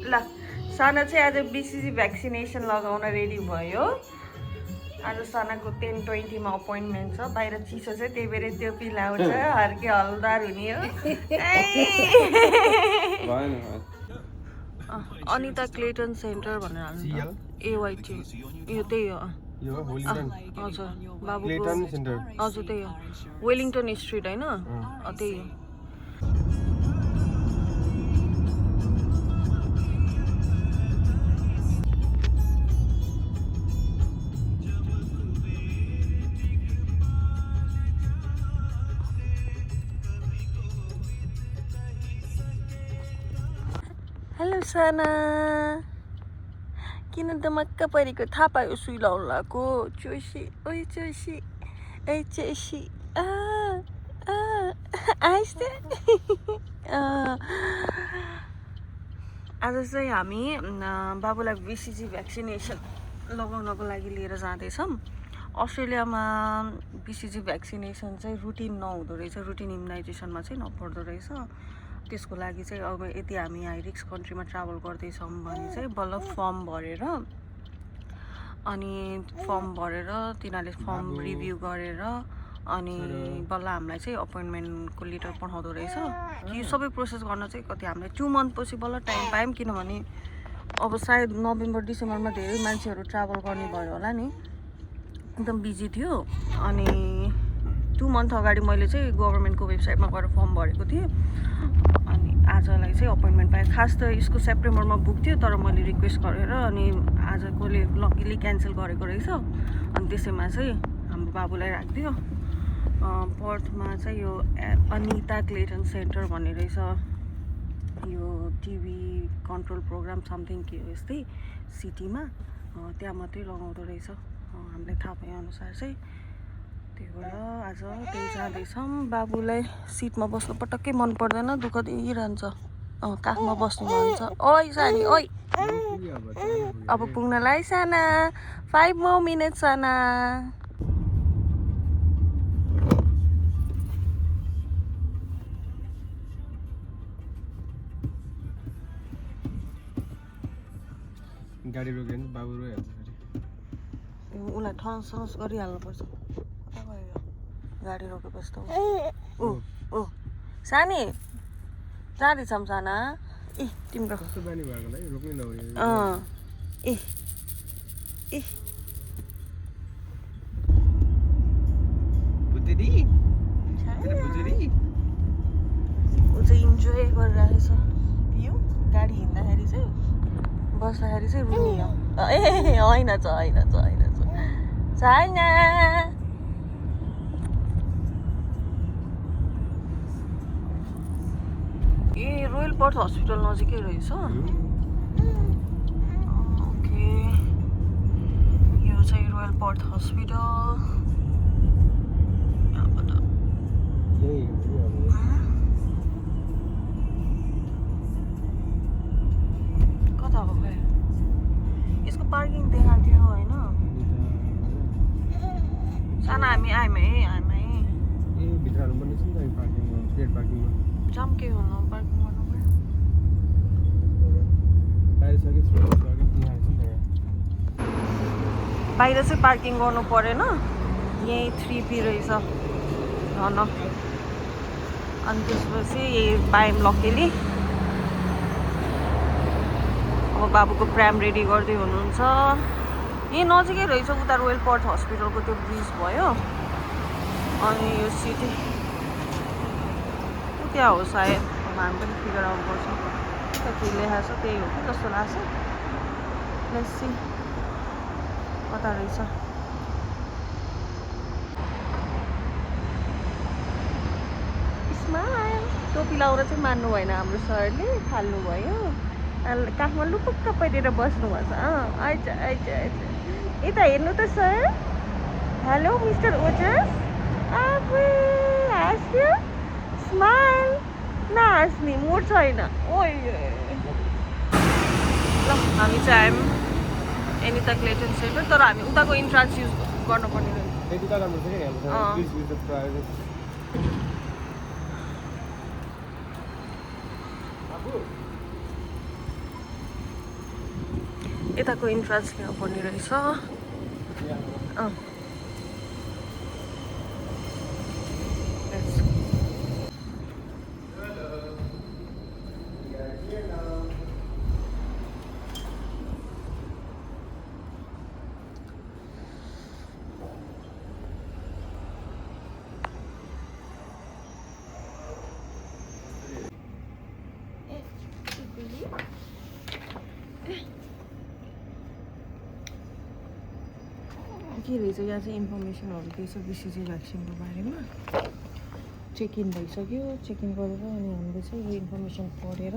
ल साना चाहिँ आज BCG भ्याक्सिनेसन लगाउन रेडी भयो आज सानाको 10:20 मा अपोइन्टमेन्ट छ बाहिर चिसो छ त्यही भएर त्यो पिलाउँछ हर्के हल्दार हुने हो अनिता क्लेटन सेन्टर भनेर हाल्नु AYT यो त्यही हो हजुर बाबुको हजुर त्यही हो वेलिङटन स्ट्रिट होइन त्यही हो हेलो साना किन त मक्क परेको थाहा पायो सुई लाउनु लगाएको चोसी ओइ चोसी ए चोसी आइस आज चाहिँ हामी बाबुलाई BCG भ्याक्सिनेसन लगाउनको लागि लिएर जाँदैछौँ अस्ट्रेलियामा BCG भ्याक्सिनेसन चाहिँ रुटिन नहुँदो रहेछ रुटिन इम्युनाइजेसनमा चाहिँ नपर्दो रहेछ त्यसको लागि चाहिँ अब यदि हामी हाई रिस्क कन्ट्रीमा ट्राभल गर्दैछौँ भने चाहिँ बल्ल फर्म भरेर अनि तिनीहरूले फर्म रिभ्यू गरेर अनि बल्ल हामीलाई चाहिँ अपोइन्टमेन्टको लेटर पठाउँदो रहेछ यो सबै प्रोसेस गर्न चाहिँ कति हामीलाई 2 मन्थ पछि बल्ल टाइम पायौँ किनभने अब सायद नोभेम्बर डिसेम्बरमा धेरै मान्छेहरू ट्राभल गर्ने भयो होला नि एकदम बिजी थियो अनि 2 मन्थ अगाडि मैले चाहिँ गभर्मेन्टको वेबसाइटमा गएर फर्म भरेको थिएँ अनि आजलाई चाहिँ अपोइन्टमेन्ट पाएँ खास त यसको सेप्टेम्बरमा बुक थियो तर मैले रिक्वेस्ट गरेर अनि आजकोले लकिली क्यान्सल गरेको रहेछ अनि त्यसैमा चाहिँ हाम्रो बाबुलाई राखिदियो पर्थमा चाहिँ यो अनिता क्लेटन सेन्टर भन्ने रहेछ यो टिभी कन्ट्रोल प्रोग्राम समथिङ के हो यस्तै सिटीमा त्यहाँ मात्रै लगाउँदो रहेछ हामीलाई थाहा भए अनुसार चाहिँ त्यही भएर आज त्यही जाँदैछौँ बाबुलाई सिटमा बस्नु पटक्कै मन पर्दैन दुःख दिइरहन्छ काखमा बस्नु मन छ ओइ सानी ओइ अब पुग्नलाई साना 5 more minutes साना गाडी रोक्यो भने बाबु रोइहाल्छ उसलाई ठनसनस गरिहाल्नुपर्छ गाडी रोकेपछि त ओ सानी जाँदैछौँ साना ए तिम्रो कस्तो बानी भएकोलाई रोक्नै नहुने ए ए बुद्धि ऊ चाहिँ इन्जोय गरिरहेको छ यो गाडी हिँड्दाखेरि चाहिँ बस्दाखेरि चाहिँ रुनी हो ए होइन छैन ए रोयल पर्थ हस्पिटल नजिकै रहेछ ओके यो चाहिँ रोयल पर्थ हस्पिटल यहाँबाट कता हो खै यसको पार्किङ देखाएको थियो होइन साना हामी आयौँ है भित्र हाल्नुपर्ने छ नि त पार्किङमा पेड पार्किङमा जाम के हुनु पार्किङ गर्नु बाहिर चाहिँ पार्किङ गर्नु परेन यहीँ 3P रहेछ धन अनि त्यसपछि यही पायौँ लकेली अब बाबुको प्र्याम रेडी गर्दै हुनुहुन्छ यही नजिकै रहेछ उता रोयल पर्थ हस्पिटलको त्यो ब्रिज भयो अनि यो सिटी त्यहाँ हो सायद अब हामी पनि फिगर आउट गर्छौँ के लेखाएको छ त्यही हो कि जस्तो लाग्छ लेट्स सी कता रहेछ स्माइल टोपी लाउन चाहिँ मान्नु भएन हाम्रो सरले फाल्नुभयो काखमा लुपुक्क पहिरेर बस्नुभएको छ आइज यता हेर्नु त सर हेलो मिस्टर ओजस हाँस्यो स्माइल नहाँस्ने मोड छैन ओइ ल हामी चाहिँ आयौँ एनिता क्लेटन सेन्टर तर हामी उताको इन्ट्रान्स युज गर्नुपर्ने यताको इन्ट्रान्स लिनुपर्ने रहेछ अँ के रहेछ यहाँ चाहिँ इन्फर्मेसनहरू दिएछ बिसिजी भ्याक्सिनको बारेमा चेक इन भइसक्यो चेक इन गरेर अनि हामीले चाहिँ यो इन्फर्मेसन पढेर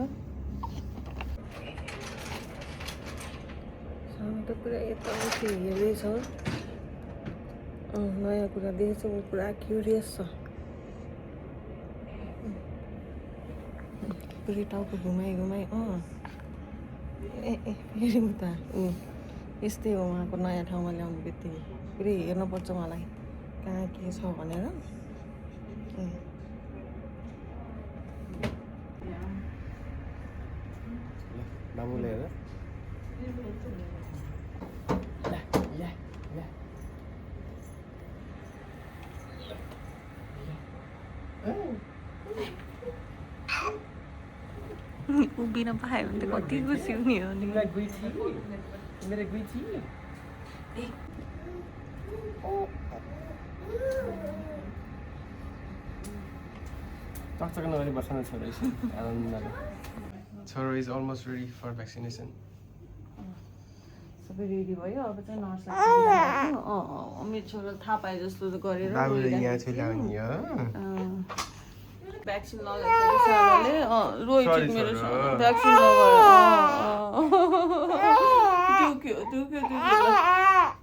सानो त पुरा यताउति हेर्दैछ नयाँ कुरा देखेछ ऊ पुरा क्युरियस छ पुरै टाउको घुमाइ घुमाइ ए फेरि उता यस्तै हो उहाँको नयाँ ठाउँमा ल्याउनु बित्तिकै पुरै हेर्नुपर्छ मलाई कहाँ के छ भनेर उभिन पायो भने त कति खुसी हुने हो नि मेरो गुइची चकचक नगरी बस्न छोरो आनन्दले छोरो is almost ready for vaccination सबै रेडी भयो अब चाहिँ नर्सलाई मेरो छोरो थाहा पाए जस्तो गरेर भ्याक्सिन लगाइसक्यो सानोले रोइछ मेरो भ्याक्सिन लगायो दुख्यो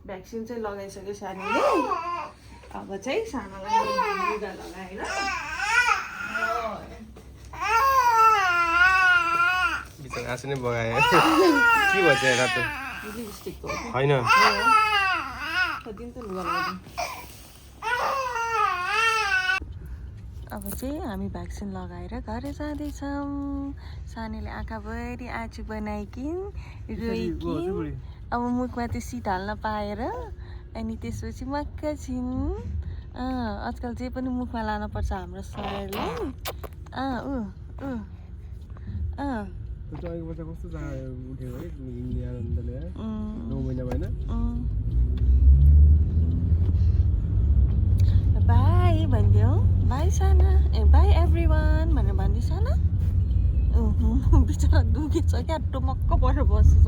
भ्याक्सिन चाहिँ लगाइसक्यो सानोले अब चाहिँ सानोलाई लुगा लगाएर बिचरा आँसु नै बगाए के भन्छ रातो लिपस्टिकको होइन दिन त लुगा लगाइदिउँ अब चाहिँ हामी भ्याक्सिन लगाएर घर जाँदैछौँ सानोले आँखाभरि आँचु बनाइकिन रोइकिन अब मुखमा त्यो सिट हाल्न पाएर अनि त्यसपछि मक्क छिन् आजकल जे पनि मुखमा लानुपर्छ हाम्रो शरीरलाई बाई भनिदियो बाई साना बाई एभ्रिवान भनेर भनिदियो साना बिचरा दुखेछ क्या टुमक्क परेर बस्छ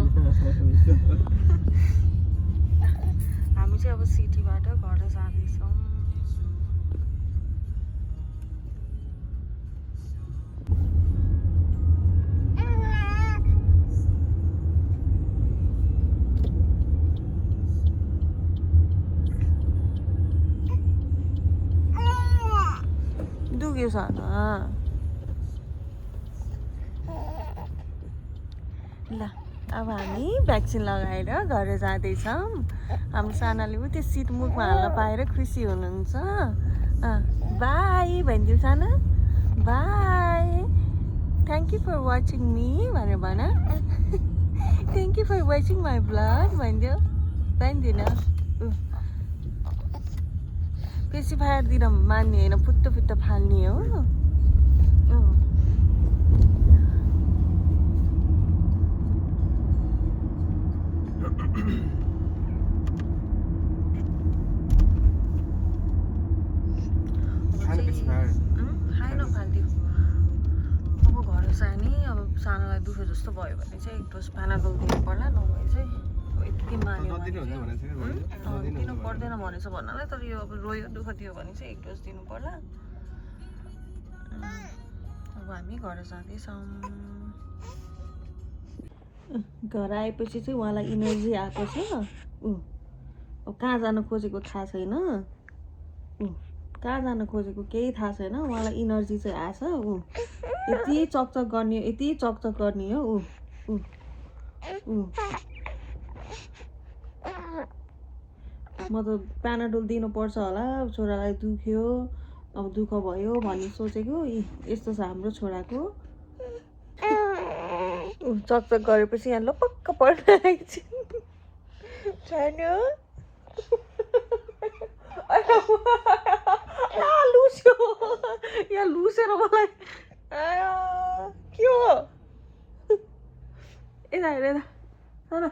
हामी चाहिँ अब सिटीबाट घर जाँदैछौँ दुख्यो साना ल अब हामी भ्याक्सिन लगाएर घर जाँदैछौँ हाम्रो सानाले ऊ त्यो सिट मुखमा हाल्न पाएर खुसी हुनुहुन्छ बाई भनिदियो साना bye thank you for watching me भनेर भन thank you for watching my blog भनिदियो भनिदिएन पेसिफायर दिन मान्ने होइन फुत्तो फुत्तो फाल्ने हो सानोलाई दुख्यो जस्तो भयो भने चाहिँ एक डोज प्यानाडोल दिनु पर्ला नभए चाहिँ यति मान्यो दिनु पर्दैन भनेछ भन्नाले तर यो अब रोयो दुःख दियो भने चाहिँ एक डोज दिनु पर्ला अब हामी घर जाँदैछौँ घर आएपछि चाहिँ उहाँलाई इनर्जी आएको छ अब कहाँ जानु खोजेको थाहा छैन कहाँ जानु खोजेको केही थाहा छैन उहाँलाई इनर्जी चाहिँ आएछ यति चकचक गर्ने हो म त प्यानाडोल दिनुपर्छ होला छोरालाई दुख्यो अब दुःख भयो भन्ने सोचेको यस्तो छ हाम्रो छोराको चकचक गरेपछि यहाँ लपक्क पर्न आइछि छैन लुस्यो यहाँ लुसेर मलाई के हो यता हेर यता